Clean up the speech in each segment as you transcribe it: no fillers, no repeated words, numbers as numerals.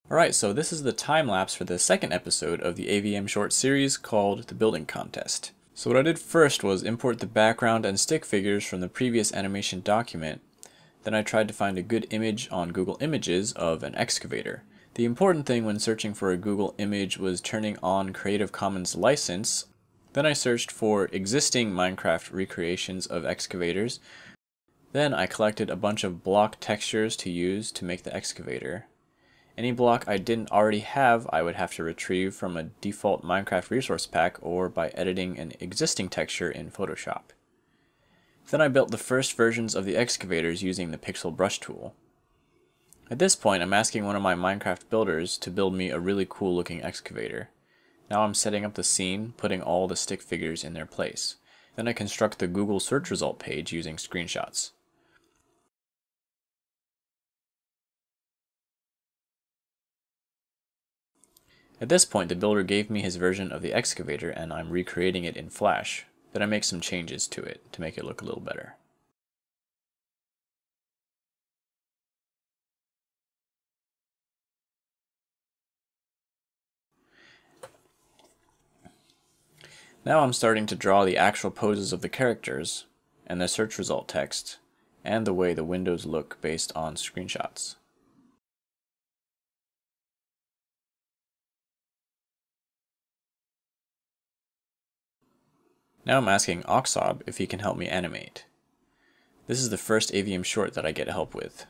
Alright, so this is the time lapse for the second episode of the AVM short series called The Building Contest. So what I did first was import the background and stick figures from the previous animation document. Then I tried to find a good image on Google Images of an excavator. The important thing when searching for a Google image was turning on Creative Commons license. Then I searched for existing Minecraft recreations of excavators. Then I collected a bunch of block textures to use to make the excavator. Any block I didn't already have, I would have to retrieve from a default Minecraft resource pack or by editing an existing texture in Photoshop. Then I built the first versions of the excavators using the pixel brush tool. At this point, I'm asking one of my Minecraft builders to build me a really cool looking excavator. Now I'm setting up the scene, putting all the stick figures in their place. Then I construct the Google search result page using screenshots. At this point, the builder gave me his version of the excavator and I'm recreating it in Flash. Then I make some changes to it to make it look a little better. Now I'm starting to draw the actual poses of the characters, and the search result text, and the way the windows look based on screenshots. Now I'm asking Oxob if he can help me animate. This is the first AVM short that I get help with.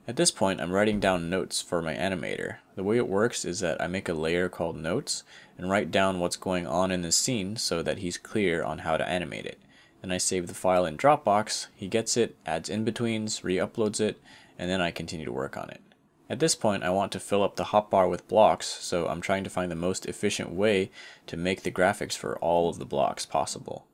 At this point, I'm writing down notes for my animator. The way it works is that I make a layer called notes and write down what's going on in the scene so that he's clear on how to animate it. Then I save the file in Dropbox, he gets it, adds in-betweens, re-uploads it, and then I continue to work on it. At this point, I want to fill up the hotbar with blocks, so I'm trying to find the most efficient way to make the graphics for all of the blocks possible.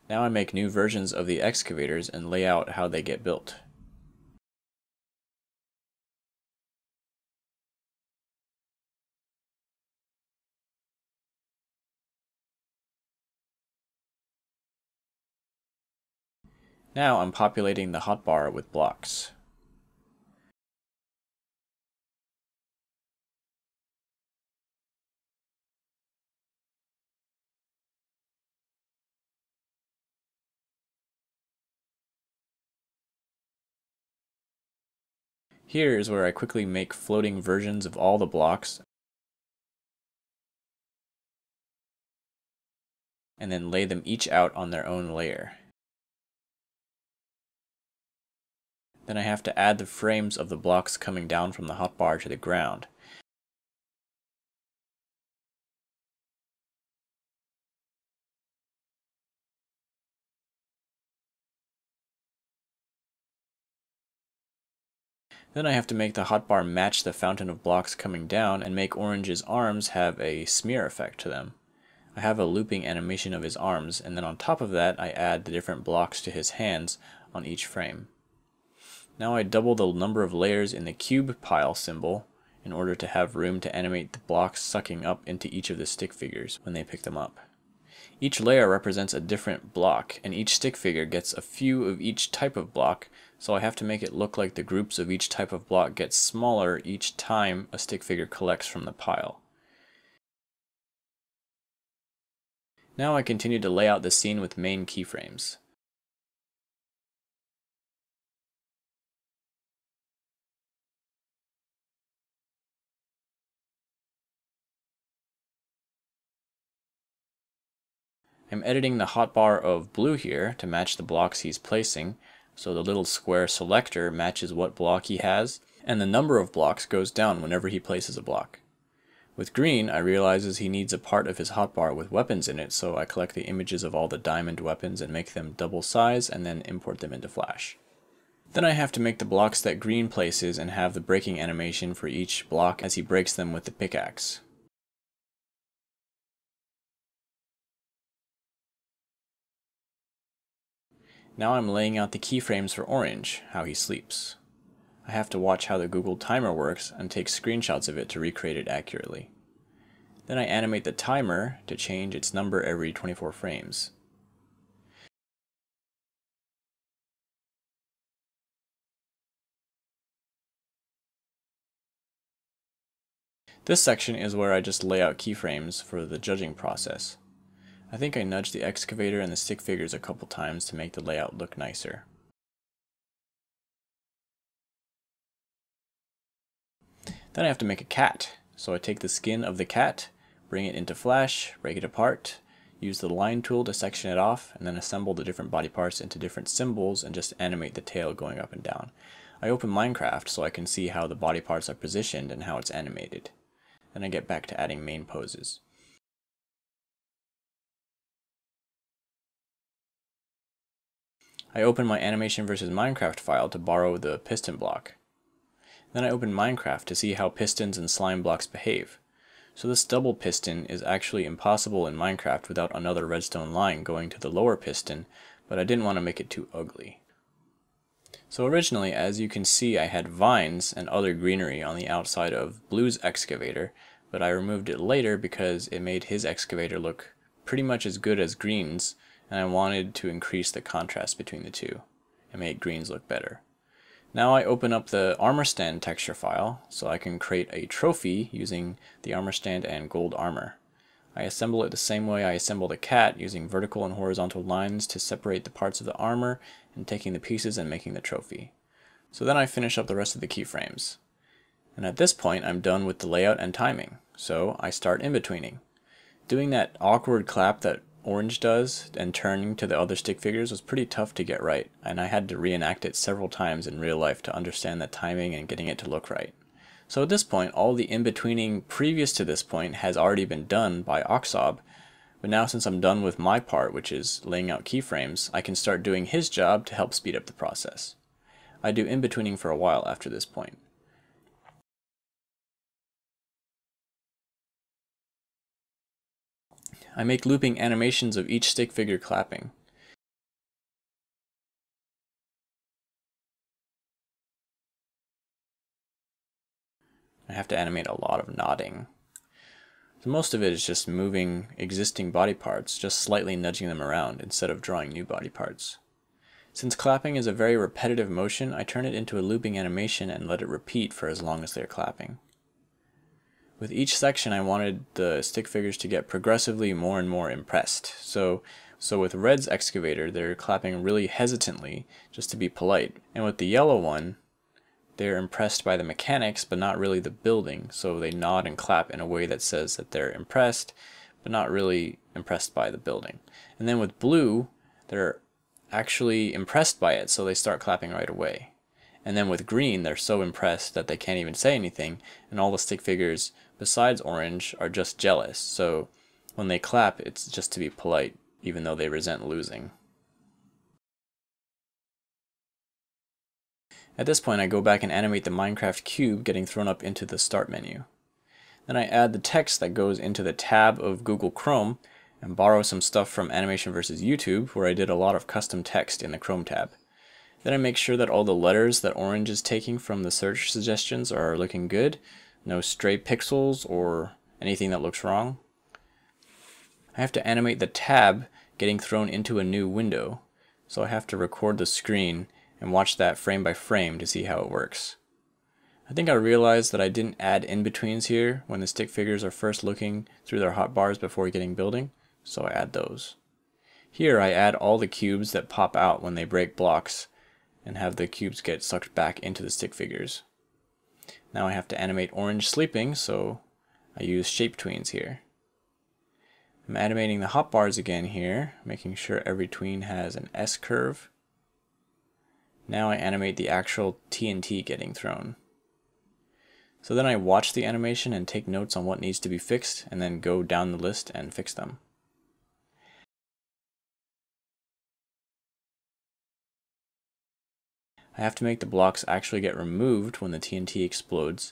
Now I make new versions of the excavators and lay out how they get built. Now I'm populating the hotbar with blocks. Here is where I quickly make floating versions of all the blocks and then lay them each out on their own layer. Then I have to add the frames of the blocks coming down from the hotbar to the ground. Then I have to make the hotbar match the fountain of blocks coming down and make Orange's arms have a smear effect to them. I have a looping animation of his arms, and then on top of that I add the different blocks to his hands on each frame. Now I double the number of layers in the cube pile symbol in order to have room to animate the blocks sucking up into each of the stick figures when they pick them up. Each layer represents a different block, and each stick figure gets a few of each type of block, so I have to make it look like the groups of each type of block get smaller each time a stick figure collects from the pile. Now I continue to lay out the scene with main keyframes. I'm editing the hotbar of blue here to match the blocks he's placing, so the little square selector matches what block he has, and the number of blocks goes down whenever he places a block. With green, I realizes he needs a part of his hotbar with weapons in it, so I collect the images of all the diamond weapons and make them double size and then import them into Flash. Then I have to make the blocks that green places and have the breaking animation for each block as he breaks them with the pickaxe. Now I'm laying out the keyframes for Orange, how he sleeps. I have to watch how the Google timer works and take screenshots of it to recreate it accurately. Then I animate the timer to change its number every 24 frames. This section is where I just lay out keyframes for the judging process. I think I nudged the excavator and the stick figures a couple times to make the layout look nicer. Then I have to make a cat, so I take the skin of the cat, bring it into Flash, break it apart, use the line tool to section it off, and then assemble the different body parts into different symbols and just animate the tail going up and down. I open Minecraft so I can see how the body parts are positioned and how it's animated. Then I get back to adding main poses. I open my animation versus Minecraft file to borrow the piston block. Then I open Minecraft to see how pistons and slime blocks behave. So this double piston is actually impossible in Minecraft without another redstone line going to the lower piston, but I didn't want to make it too ugly. So originally, as you can see, I had vines and other greenery on the outside of Blue's excavator, but I removed it later because it made his excavator look pretty much as good as Green's, and I wanted to increase the contrast between the two and make Green's look better. Now I open up the armor stand texture file so I can create a trophy using the armor stand and gold armor. I assemble it the same way I assemble the cat, using vertical and horizontal lines to separate the parts of the armor and taking the pieces and making the trophy. So then I finish up the rest of the keyframes. And at this point I'm done with the layout and timing, so I start in-betweening. Doing that awkward clap that Orange does and turning to the other stick figures was pretty tough to get right, and I had to reenact it several times in real life to understand the timing and getting it to look right. So at this point, all the in-betweening previous to this point has already been done by Oxob, but now since I'm done with my part, which is laying out keyframes, I can start doing his job to help speed up the process. I do in-betweening for a while after this point. I make looping animations of each stick figure clapping. I have to animate a lot of nodding. So most of it is just moving existing body parts, just slightly nudging them around instead of drawing new body parts. Since clapping is a very repetitive motion, I turn it into a looping animation and let it repeat for as long as they're clapping. With each section I wanted the stick figures to get progressively more and more impressed. So with Red's excavator they're clapping really hesitantly just to be polite, and with the yellow one they're impressed by the mechanics but not really the building, so they nod and clap in a way that says that they're impressed but not really impressed by the building. And then with Blue they're actually impressed by it, so they start clapping right away. And then with Green, they're so impressed that they can't even say anything, and all the stick figures besides Orange are just jealous, so when they clap it's just to be polite, even though they resent losing. At this point I go back and animate the Minecraft cube getting thrown up into the start menu. Then I add the text that goes into the tab of Google Chrome and borrow some stuff from Animation vs. YouTube, where I did a lot of custom text in the Chrome tab. Then I make sure that all the letters that Orange is taking from the search suggestions are looking good, no stray pixels or anything that looks wrong. I have to animate the tab getting thrown into a new window, so I have to record the screen and watch that frame by frame to see how it works. I think I realized that I didn't add in-betweens here when the stick figures are first looking through their hotbars before getting building, so I add those. Here I add all the cubes that pop out when they break blocks and have the cubes get sucked back into the stick figures. Now I have to animate Orange sleeping, so I use shape tweens here. I'm animating the hotbars again here, making sure every tween has an S curve. Now I animate the actual TNT getting thrown. So then I watch the animation and take notes on what needs to be fixed, and then go down the list and fix them. I have to make the blocks actually get removed when the TNT explodes,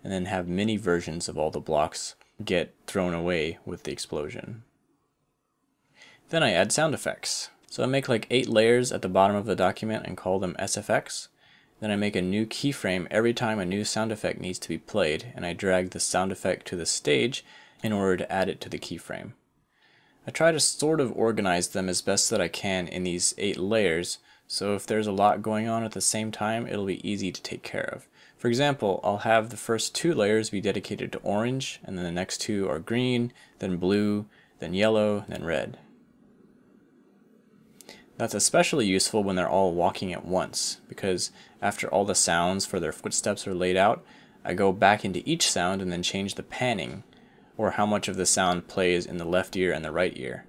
and then have mini versions of all the blocks get thrown away with the explosion. Then I add sound effects. So I make like 8 layers at the bottom of the document and call them SFX. Then I make a new keyframe every time a new sound effect needs to be played, and I drag the sound effect to the stage in order to add it to the keyframe. I try to sort of organize them as best that I can in these 8 layers, so if there's a lot going on at the same time, it'll be easy to take care of. For example, I'll have the first 2 layers be dedicated to orange, and then the next 2 are green, then blue, then yellow, then red. That's especially useful when they're all walking at once, because after all the sounds for their footsteps are laid out, I go back into each sound and then change the panning, or how much of the sound plays in the left ear and the right ear.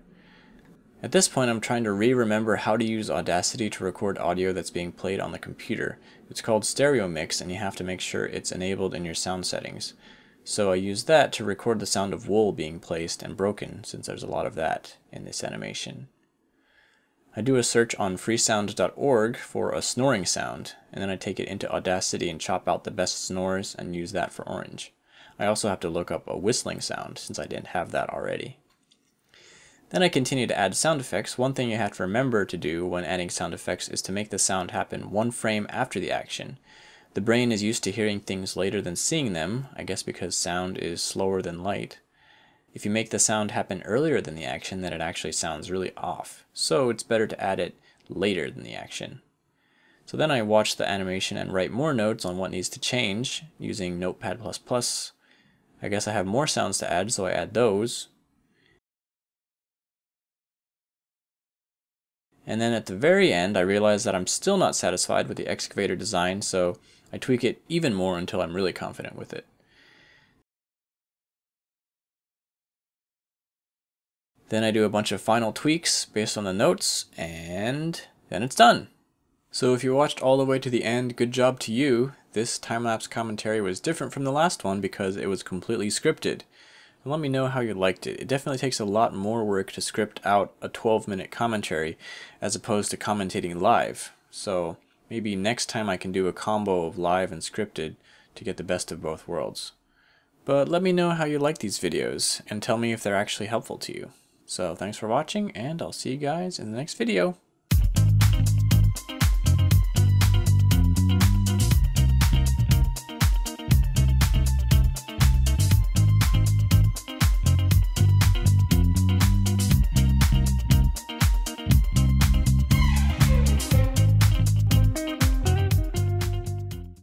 At this point, I'm trying to remember how to use Audacity to record audio that's being played on the computer. It's called stereo mix, and you have to make sure it's enabled in your sound settings. So I use that to record the sound of wool being placed and broken, since there's a lot of that in this animation. I do a search on freesound.org for a snoring sound, and then I take it into Audacity and chop out the best snores and use that for orange. I also have to look up a whistling sound, since I didn't have that already. Then I continue to add sound effects. One thing you have to remember to do when adding sound effects is to make the sound happen 1 frame after the action. The brain is used to hearing things later than seeing them, I guess because sound is slower than light. If you make the sound happen earlier than the action, then it actually sounds really off. So it's better to add it later than the action. So then I watch the animation and write more notes on what needs to change using Notepad++. I guess I have more sounds to add, so I add those. And then at the very end, I realize that I'm still not satisfied with the excavator design, so I tweak it even more until I'm really confident with it. Then I do a bunch of final tweaks based on the notes, and then it's done. So if you watched all the way to the end, good job to you. This time-lapse commentary was different from the last one because it was completely scripted. And let me know how you liked it. It definitely takes a lot more work to script out a 12-minute commentary as opposed to commentating live. So maybe next time I can do a combo of live and scripted to get the best of both worlds. But let me know how you like these videos and tell me if they're actually helpful to you. So thanks for watching, and I'll see you guys in the next video.